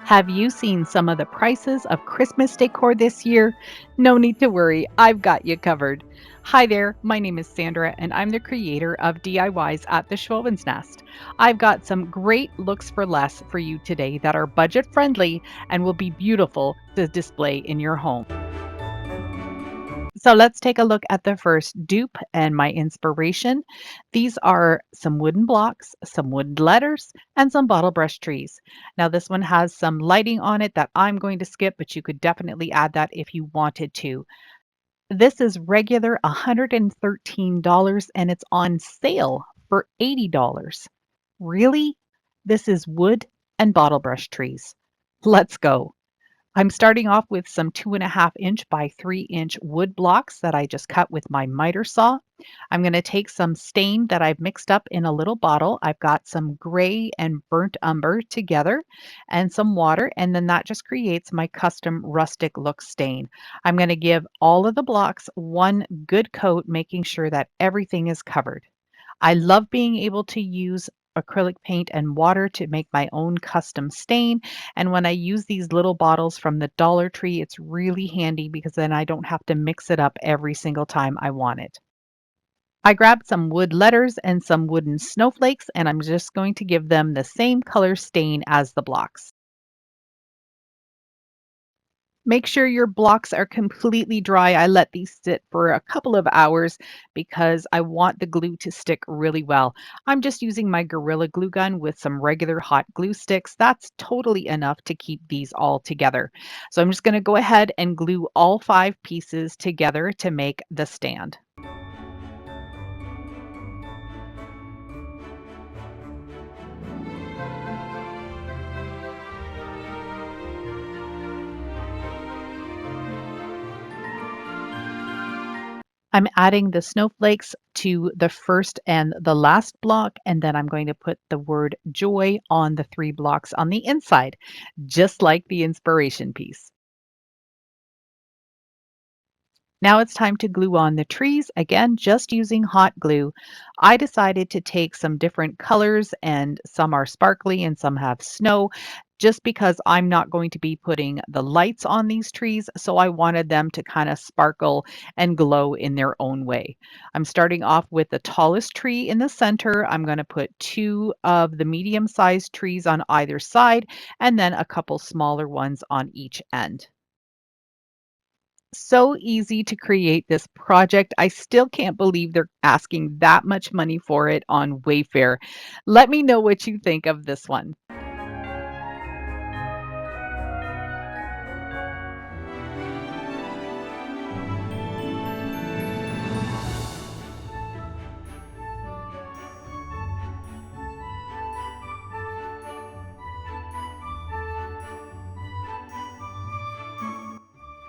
Have you seen some of the prices of Christmas decor this year? No need to worry, I've got you covered. Hi there, my name is Sandra and I'm the creator of DIYs at the Schwowin's Nest. I've got some great looks for less for you today that are budget friendly and will be beautiful to display in your home. So let's take a look at the first dupe and my inspiration. These are some wooden blocks, some wooden letters, and some bottle brush trees. Now this one has some lighting on it that I'm going to skip, but you could definitely add that if you wanted to. This is regular $113 and it's on sale for $80. Really? This is wood and bottle brush trees. Let's go. I'm starting off with some 2.5 inch by 3 inch wood blocks that I just cut with my miter saw. I'm going to take some stain that I've mixed up in a little bottle. I've got some gray and burnt umber together and some water, and then that just creates my custom rustic look stain. I'm going to give all of the blocks one good coat, making sure that everything is covered. I love being able to use acrylic paint and water to make my own custom stain. And when I use these little bottles from the Dollar Tree, it's really handy because then I don't have to mix it up every single time I want it. I grabbed some wood letters and some wooden snowflakes, and I'm just going to give them the same color stain as the blocks. Make sure your blocks are completely dry. I let these sit for a couple of hours because I want the glue to stick really well. I'm just using my Gorilla Glue gun with some regular hot glue sticks. That's totally enough to keep these all together. So I'm just going to go ahead and glue all 5 pieces together to make the stand. I'm adding the snowflakes to the first and the last block, and then I'm going to put the word joy on the 3 blocks on the inside, just like the inspiration piece. Now it's time to glue on the trees, again, just using hot glue. I decided to take some different colors, and some are sparkly and some have snow, just because I'm not going to be putting the lights on these trees, so I wanted them to kind of sparkle and glow in their own way. I'm starting off with the tallest tree in the center. I'm going to put 2 of the medium-sized trees on either side, and then a couple smaller ones on each end. So easy to create this project. I still can't believe they're asking that much money for it on Wayfair. Let me know what you think of this one.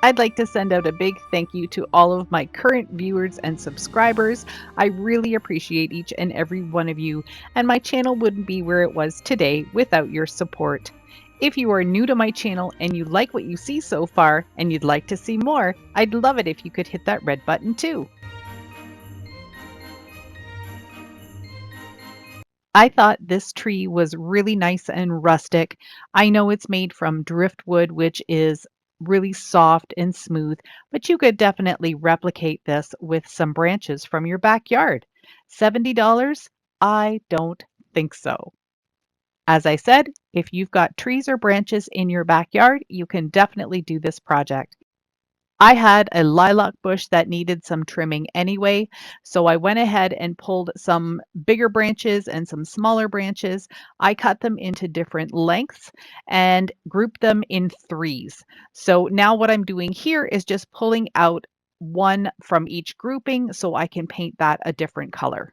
I'd like to send out a big thank you to all of my current viewers and subscribers. I really appreciate each and every one of you, and my channel wouldn't be where it was today without your support. If you are new to my channel and you like what you see so far and you'd like to see more, I'd love it if you could hit that red button too. I thought this tree was really nice and rustic. I know it's made from driftwood, which is really soft and smooth, but you could definitely replicate this with some branches from your backyard. $70? I don't think so. As I said, if you've got trees or branches in your backyard, you can definitely do this project. I had a lilac bush that needed some trimming anyway, so I went ahead and pulled some bigger branches and some smaller branches. I cut them into different lengths and grouped them in threes. So now what I'm doing here is just pulling out one from each grouping so I can paint that a different color.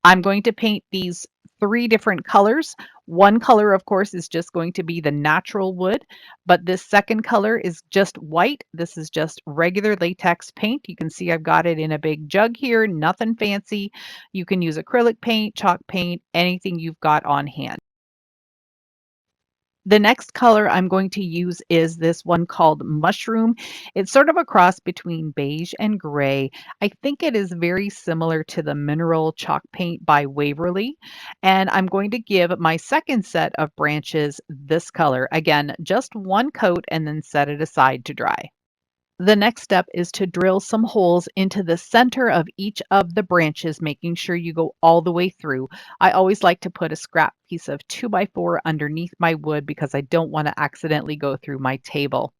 I'm going to paint these 3 different colors. One color, of course, is just going to be the natural wood, but this second color is just white. This is just regular latex paint. You can see I've got it in a big jug here, nothing fancy. You can use acrylic paint, chalk paint, anything you've got on hand. The next color I'm going to use is this one called Mushroom. It's sort of a cross between beige and gray. I think it is very similar to the Mineral Chalk Paint by Waverly. And I'm going to give my second set of branches this color. Again, just one coat and then set it aside to dry. The next step is to drill some holes into the center of each of the branches, making sure you go all the way through. I always like to put a scrap piece of 2x4 underneath my wood because I don't want to accidentally go through my table.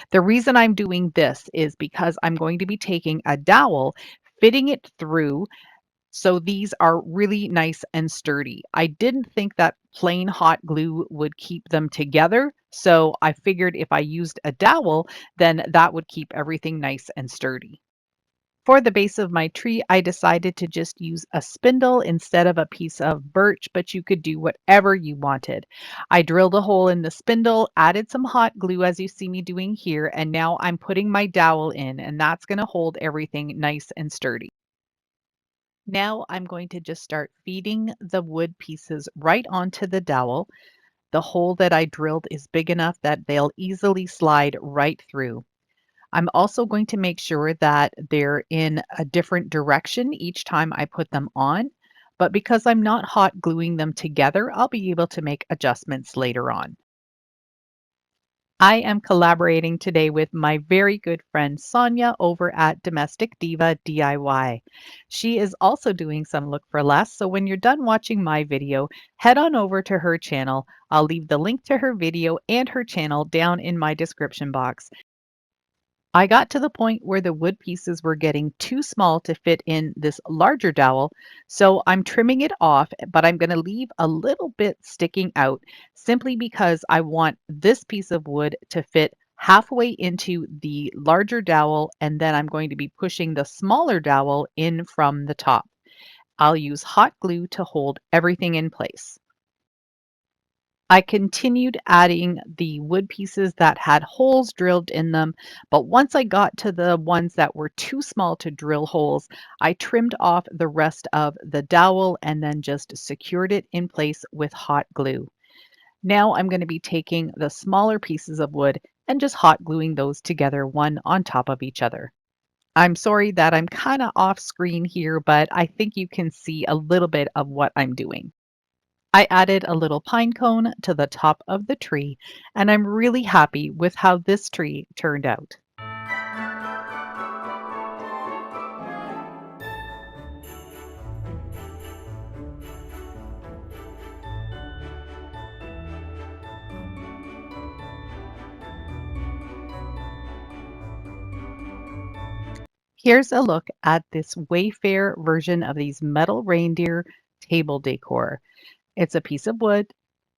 The reason I'm doing this is because I'm going to be taking a dowel, fitting it through so these are really nice and sturdy. I didn't think that plain hot glue would keep them together, so I figured if I used a dowel, then that would keep everything nice and sturdy. For the base of my tree, I decided to just use a spindle instead of a piece of birch, but you could do whatever you wanted. I drilled a hole in the spindle, added some hot glue as you see me doing here, and now I'm putting my dowel in, and that's going to hold everything nice and sturdy. Now I'm going to just start feeding the wood pieces right onto the dowel. The hole that I drilled is big enough that they'll easily slide right through. I'm also going to make sure that they're in a different direction each time I put them on, but because I'm not hot gluing them together, I'll be able to make adjustments later on. I am collaborating today with my very good friend Sonja over at Domestic Diva DIY. She is also doing some Look for Less, so when you're done watching my video, head on over to her channel. I'll leave the link to her video and her channel down in my description box. I got to the point where the wood pieces were getting too small to fit in this larger dowel, so I'm trimming it off, but I'm going to leave a little bit sticking out simply because I want this piece of wood to fit halfway into the larger dowel, and then I'm going to be pushing the smaller dowel in from the top. I'll use hot glue to hold everything in place. I continued adding the wood pieces that had holes drilled in them, but once I got to the ones that were too small to drill holes, I trimmed off the rest of the dowel and then just secured it in place with hot glue. Now I'm going to be taking the smaller pieces of wood and just hot gluing those together one on top of each other. I'm sorry that I'm kind of off screen here, but I think you can see a little bit of what I'm doing. I added a little pine cone to the top of the tree, and I'm really happy with how this tree turned out. Here's a look at this Wayfair version of these metal reindeer table decor. It's a piece of wood,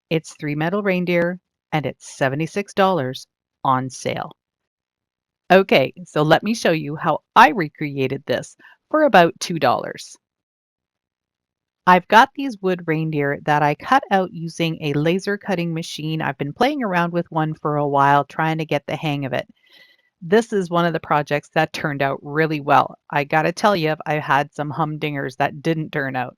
it's 3 metal reindeer, and it's $76 on sale. Okay, so let me show you how I recreated this for about $2. I've got these wood reindeer that I cut out using a laser cutting machine. I've been playing around with one for a while, trying to get the hang of it. This is one of the projects that turned out really well. I gotta tell you, I had some humdingers that didn't turn out.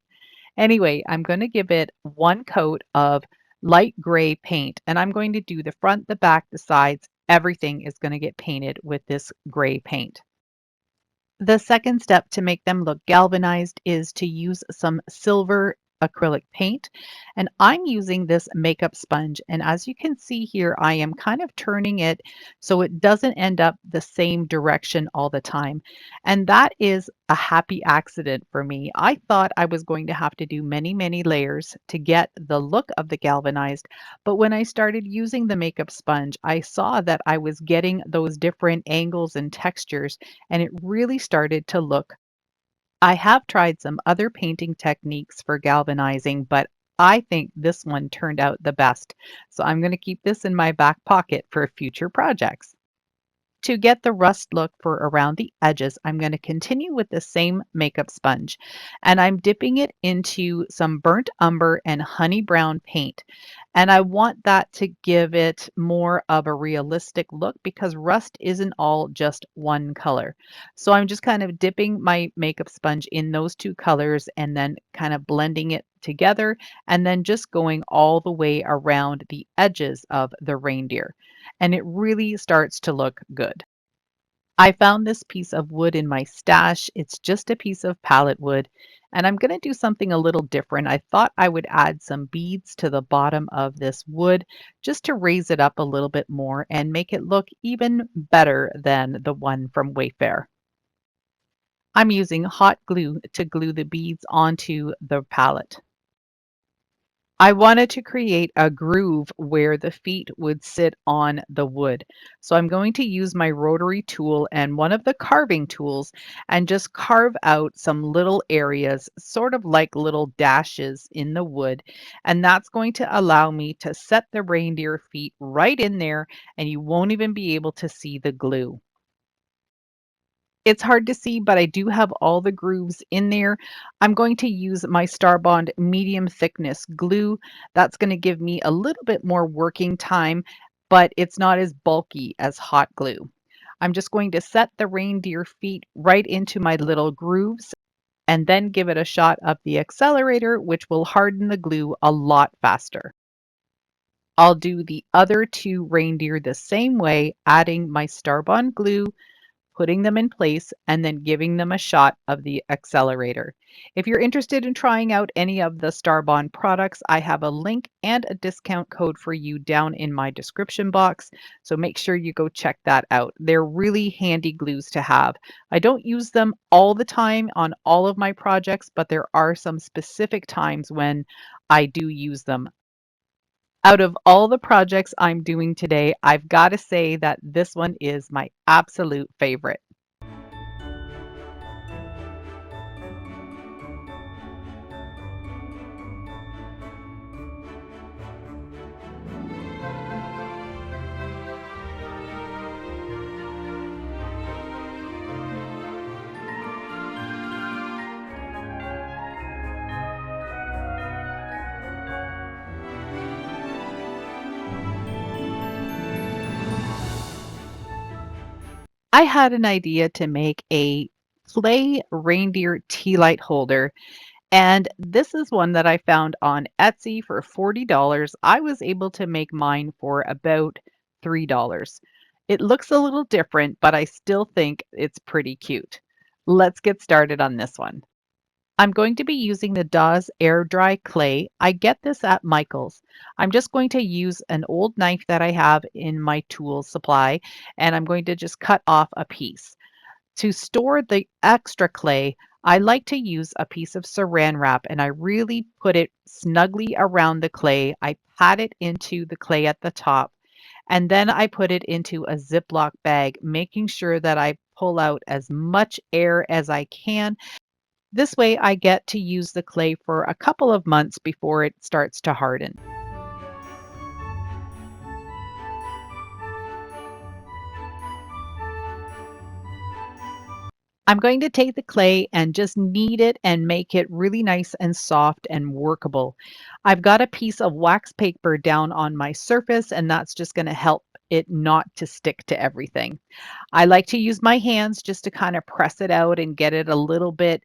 Anyway, I'm going to give it one coat of light gray paint, and I'm going to do the front, the back, the sides. Everything is going to get painted with this gray paint. The second step to make them look galvanized is to use some silver acrylic paint, and I'm using this makeup sponge, and as you can see here I am kind of turning it so it doesn't end up the same direction all the time, and that is a happy accident for me. I thought I was going to have to do many layers to get the look of the galvanized, but when I started using the makeup sponge I saw that I was getting those different angles and textures, and it really started to look. I have tried some other painting techniques for galvanizing, but I think this one turned out the best. So I'm going to keep this in my back pocket for future projects. To get the rust look for around the edges, I'm going to continue with the same makeup sponge, and I'm dipping it into some burnt umber and honey brown paint. And I want that to give it more of a realistic look because rust isn't all just one color. So I'm just kind of dipping my makeup sponge in those two colors and then kind of blending it together and then just going all the way around the edges of the reindeer. And it really starts to look good. I found this piece of wood in my stash. It's just a piece of pallet wood, and I'm going to do something a little different. I thought I would add some beads to the bottom of this wood just to raise it up a little bit more and make it look even better than the one from Wayfair. I'm using hot glue to glue the beads onto the pallet. I wanted to create a groove where the feet would sit on the wood. So I'm going to use my rotary tool and one of the carving tools and just carve out some little areas, sort of like little dashes in the wood. And that's going to allow me to set the reindeer feet right in there and you won't even be able to see the glue. It's hard to see, but I do have all the grooves in there. I'm going to use my Starbond medium thickness glue. That's going to give me a little bit more working time, but it's not as bulky as hot glue. I'm just going to set the reindeer feet right into my little grooves and then give it a shot of the accelerator, which will harden the glue a lot faster. I'll do the other two reindeer the same way, adding my Starbond glue, putting them in place, and then giving them a shot of the accelerator. If you're interested in trying out any of the Starbond products, I have a link and a discount code for you down in my description box, so make sure you go check that out. They're really handy glues to have. I don't use them all the time on all of my projects, but there are some specific times when I do use them. Out of all the projects I'm doing today, I've got to say that this one is my absolute favorite. I had an idea to make a clay reindeer tea light holder, and this is one that I found on Etsy for $40. I was able to make mine for about $3. It looks a little different, but I still think it's pretty cute. Let's get started on this one. I'm going to be using the Dawes Air Dry Clay. I get this at Michael's. I'm just going to use an old knife that I have in my tool supply, and I'm going to just cut off a piece. To store the extra clay, I like to use a piece of saran wrap and I really put it snugly around the clay. I pat it into the clay at the top and then I put it into a Ziploc bag, making sure that I pull out as much air as I can. This way I get to use the clay for a couple of months before it starts to harden. I'm going to take the clay and just knead it and make it really nice and soft and workable. I've got a piece of wax paper down on my surface and that's just going to help it not to stick to everything. I like to use my hands just to kind of press it out and get it a little bit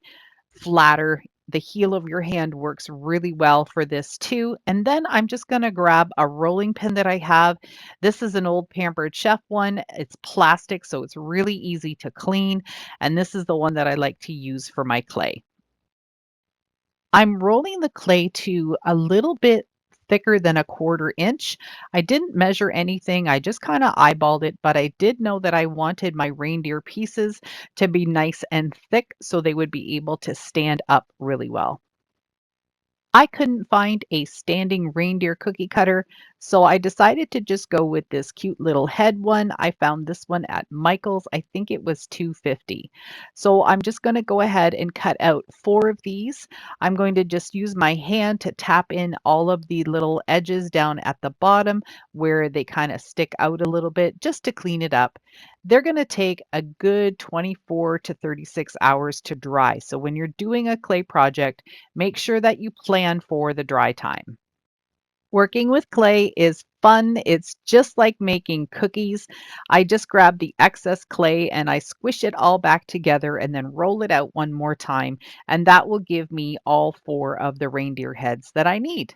flatter. The heel of your hand works really well for this too. And then I'm just going to grab a rolling pin that I have. This is an old Pampered Chef one. It's plastic, so it's really easy to clean. And this is the one that I like to use for my clay. I'm rolling the clay to a little bit thicker than a quarter inch. I didn't measure anything. I just kind of eyeballed it, but I did know that I wanted my reindeer pieces to be nice and thick so they would be able to stand up really well. I couldn't find a standing reindeer cookie cutter, So I decided to just go with this cute little head one. I found this one at Michael's. I think it was 250. So I'm just going to go ahead and cut out 4 of these. I'm going to just use my hand to tap in all of the little edges down at the bottom where they kind of stick out a little bit just to clean it up. They're going to take a good 24 to 36 hours to dry. So when you're doing a clay project, make sure that you plan for the dry time. Working with clay is fun. It's just like making cookies. I just grab the excess clay and I squish it all back together and then roll it out one more time. And that will give me all 4 of the reindeer heads that I need.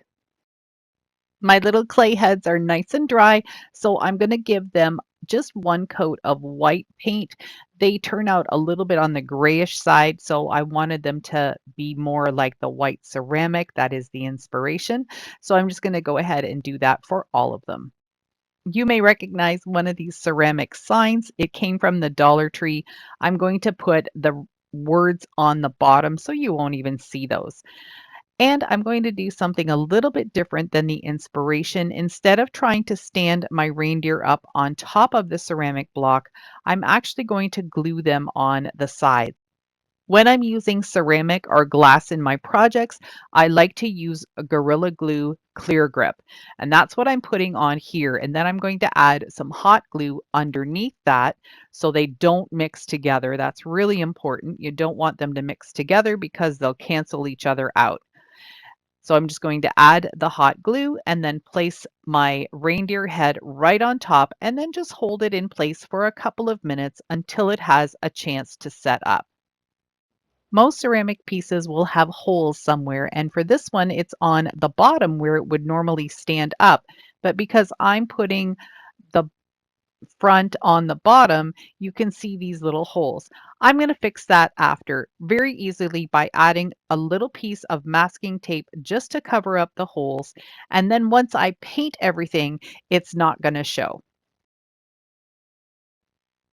My little clay heads are nice and dry, so I'm going to give them just one coat of white paint. They turn out a little bit on the grayish side, so I wanted them to be more like the white ceramic. That is the inspiration. So I'm just going to go ahead and do that for all of them. You may recognize one of these ceramic signs. It came from the Dollar Tree. I'm going to put the words on the bottom so you won't even see those. And I'm going to do something a little bit different than the inspiration. Instead of trying to stand my reindeer up on top of the ceramic block, I'm actually going to glue them on the side. When I'm using ceramic or glass in my projects, I like to use a Gorilla Glue Clear Grip. And that's what I'm putting on here. And then I'm going to add some hot glue underneath that so they don't mix together. That's really important. You don't want them to mix together because they'll cancel each other out. So I'm just going to add the hot glue and then place my reindeer head right on top and then just hold it in place for a couple of minutes until it has a chance to set up. Most ceramic pieces will have holes somewhere, and for this one, it's on the bottom where it would normally stand up. But because I'm putting the front on the bottom, you can see these little holes. I'm going to fix that after very easily by adding a little piece of masking tape just to cover up the holes. And then once I paint everything, it's not going to show.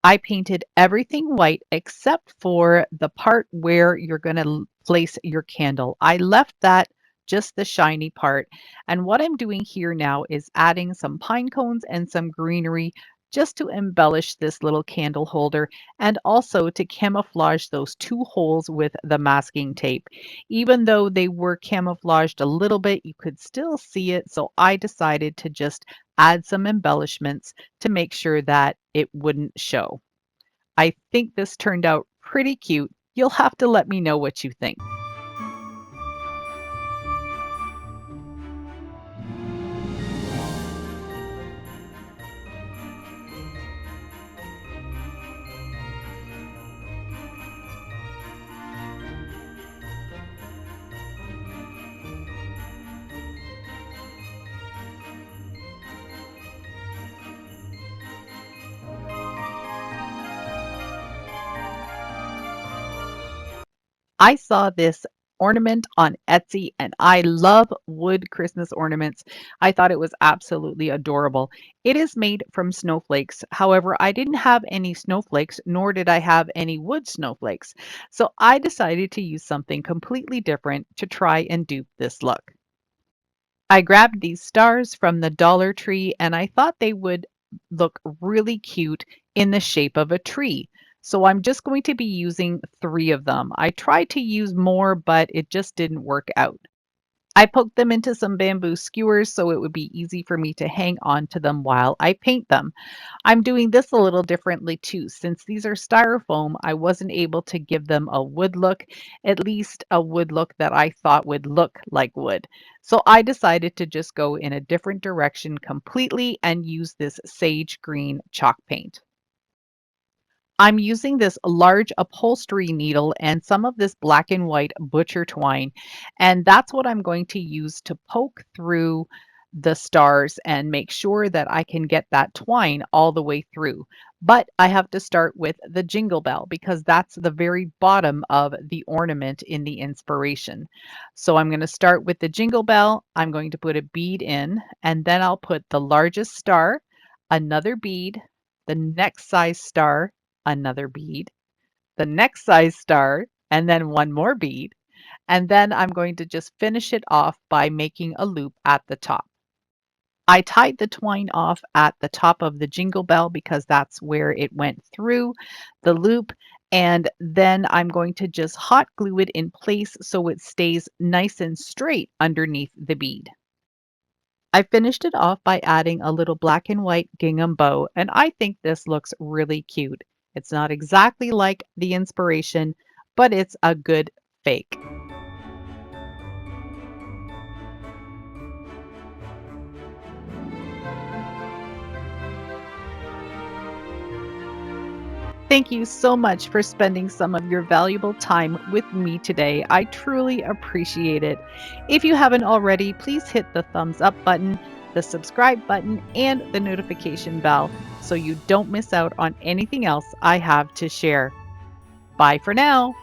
I painted everything white except for the part where you're going to place your candle. I left that just the shiny part. And what I'm doing here now is adding some pine cones and some greenery just to embellish this little candle holder and also to camouflage those 2 holes with the masking tape. Even though they were camouflaged a little bit, you could still see it. So I decided to just add some embellishments to make sure that it wouldn't show. I think this turned out pretty cute. You'll have to let me know what you think. I saw this ornament on Etsy and I love wood Christmas ornaments. I thought it was absolutely adorable. It is made from snowflakes. However, I didn't have any snowflakes, nor did I have any wood snowflakes. So I decided to use something completely different to try and dupe this look. I grabbed these stars from the Dollar Tree and I thought they would look really cute in the shape of a tree. So I'm just going to be using 3 of them. I tried to use more, but it just didn't work out. I poked them into some bamboo skewers so it would be easy for me to hang on to them while I paint them. I'm doing this a little differently too. Since these are styrofoam, I wasn't able to give them a wood look, at least a wood look that I thought would look like wood. So I decided to just go in a different direction completely and use this sage green chalk paint. I'm using this large upholstery needle and some of this black and white butcher twine, and that's what I'm going to use to poke through the stars and make sure that I can get that twine all the way through. But I have to start with the jingle bell because that's the very bottom of the ornament in the inspiration. So I'm going to start with the jingle bell. I'm going to put a bead in, and then I'll put the largest star, another bead, the next size star, another bead, the next size star, and then one more bead. And then I'm going to just finish it off by making a loop at the top. I tied the twine off at the top of the jingle bell because that's where it went through the loop. And then I'm going to just hot glue it in place so it stays nice and straight underneath the bead. I finished it off by adding a little black and white gingham bow, and I think this looks really cute. It's not exactly like the inspiration, but it's a good fake. Thank you so much for spending some of your valuable time with me today. I truly appreciate it. If you haven't already, please hit the thumbs up button, the subscribe button, and the notification bell so you don't miss out on anything else I have to share. Bye for now.